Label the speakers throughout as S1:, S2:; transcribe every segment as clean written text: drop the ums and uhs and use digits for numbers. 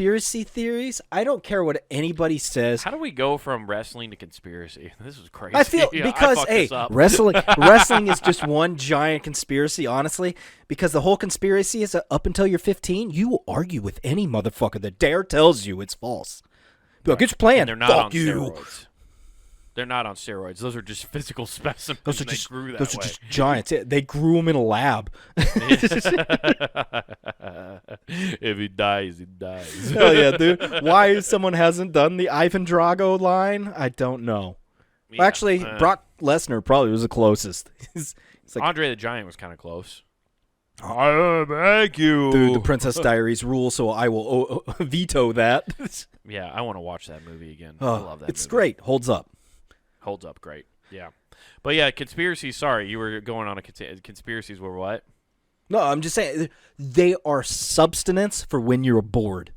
S1: conspiracy theories, I don't care what anybody says.
S2: How do we go from wrestling to conspiracy? This is crazy.
S1: I feel because wrestling is just one giant conspiracy, honestly. Because the whole conspiracy is up until you're 15, you will argue with any motherfucker that dare tells you it's false. Be like, it's planned.
S2: And they're not
S1: Fuck
S2: on
S1: you.
S2: steroids. They're not on steroids. Those are just physical specimens. Those are
S1: just giants. They grew them in a lab.
S2: If he dies, he dies.
S1: Hell yeah, dude. Why someone hasn't done the Ivan Drago line, I don't know.
S2: Yeah,
S1: well, actually, Brock Lesnar probably was the closest. He's like,
S2: Andre the Giant was kind of close. I beg you.
S1: Dude, the Princess Diaries rule, so I will veto that.
S2: Yeah, I want to watch that movie again.
S1: I
S2: love that
S1: It's
S2: movie.
S1: great. Holds up.
S2: Holds up great. Yeah. But yeah, conspiracies, sorry, you were going on conspiracies were what?
S1: No, I'm just saying they are substance for when you're bored.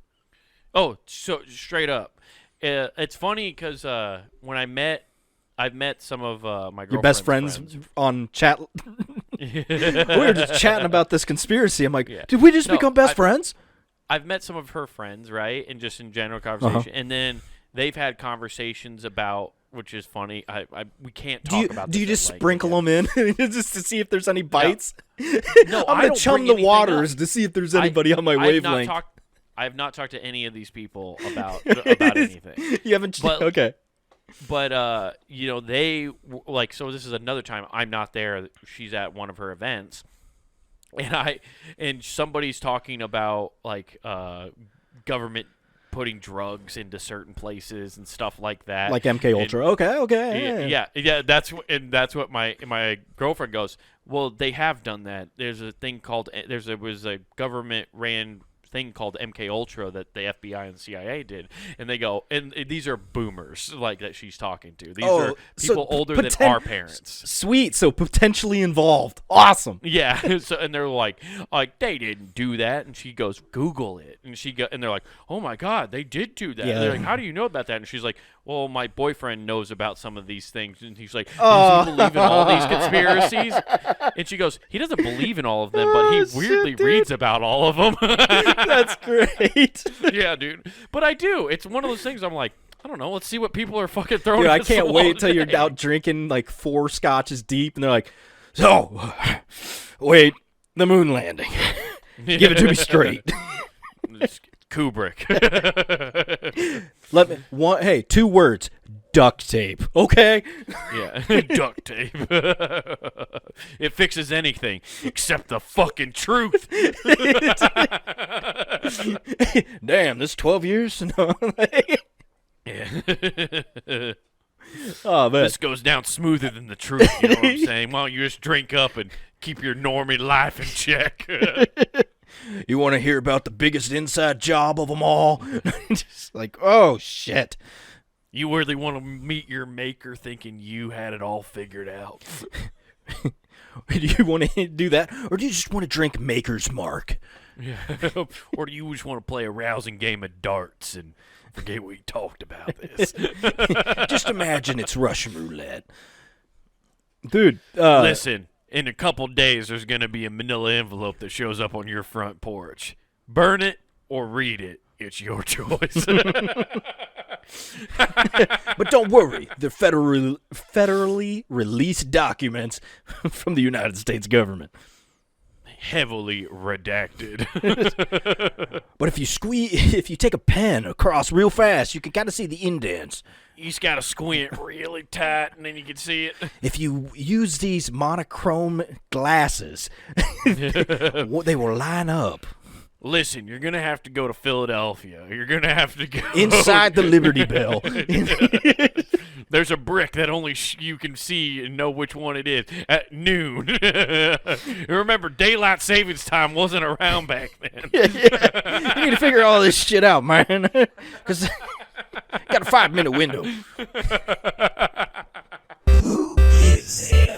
S2: Oh, so straight up. It's funny because when I've met some of my girlfriend's
S1: your best friends on chat. We were just chatting about this conspiracy. I'm like, did we just become best friends?
S2: I've met some of her friends, right, and just in general conversation, and then they've had conversations about, which is funny. We can't talk about.
S1: Do you just sprinkle them in just to see if there's any bites?
S2: No,
S1: I'm gonna chum the waters to see if there's anybody on my wavelength.
S2: I have not talked to any of these people about anything.
S1: You haven't? Okay.
S2: But they like. So this is another time I'm not there. She's at one of her events, and somebody's talking about like government putting drugs into certain places and stuff like that,
S1: like MK Ultra. Okay.
S2: Yeah. That's what my girlfriend goes. Well, they have done that. There's a thing called was a government ran thing called MK Ultra that the FBI and the CIA did, and they go, and these are boomers like that she's talking to. These are people older than our parents.
S1: Sweet, so potentially involved. Awesome.
S2: Yeah. So and they're like they didn't do that, and she goes, Google it, and they're like, oh my God, they did do that. Yeah. They're like, how do you know about that? And she's like, well, my boyfriend knows about some of these things, and he's like, does he believe in all these conspiracies? And she goes, he doesn't believe in all of them, but he weirdly reads about all of them.
S1: That's great.
S2: Yeah, dude. But I do. It's one of those things I'm like, I don't know. Let's see what people are fucking throwing.
S1: Dude, I can't wait till you're out drinking like 4 scotches deep, and they're like, so, wait, the moon landing. Give it to me straight.
S2: Kubrick.
S1: Hey, 2 words. Duct tape. Okay?
S2: Yeah. Duct tape. It fixes anything except the fucking truth.
S1: Damn, this 12 years? No.
S2: Yeah.
S1: Oh, man.
S2: This goes down smoother than the truth, you know what I'm saying? Why don't you just drink up and keep your normie life in check?
S1: You want to hear about the biggest inside job of them all? Just like, oh, shit.
S2: You really want to meet your maker thinking you had it all figured out.
S1: Do you want to do that? Or do you just want to drink Maker's Mark?
S2: Yeah. Or do you just want to play a rousing game of darts and forget we talked about this?
S1: Just imagine it's Russian roulette. Dude.
S2: Listen, in a couple days, there's going to be a manila envelope that shows up on your front porch. Burn it or read it. It's your choice.
S1: But don't worry. They're federally released documents from the United States government.
S2: Heavily redacted.
S1: But if you take a pen across real fast, you can kind of see the indents.
S2: You just got to squint really tight, and then you can see it.
S1: If you use these monochrome glasses, they will line up.
S2: Listen, you're going to have to go to Philadelphia. You're going to have to go
S1: inside the Liberty Bell.
S2: There's a brick that only you can see and know which one it is at noon. Remember, daylight savings time wasn't around back then.
S1: Yeah. You need to figure all this shit out, man. Because got a 5-minute window. Who is it?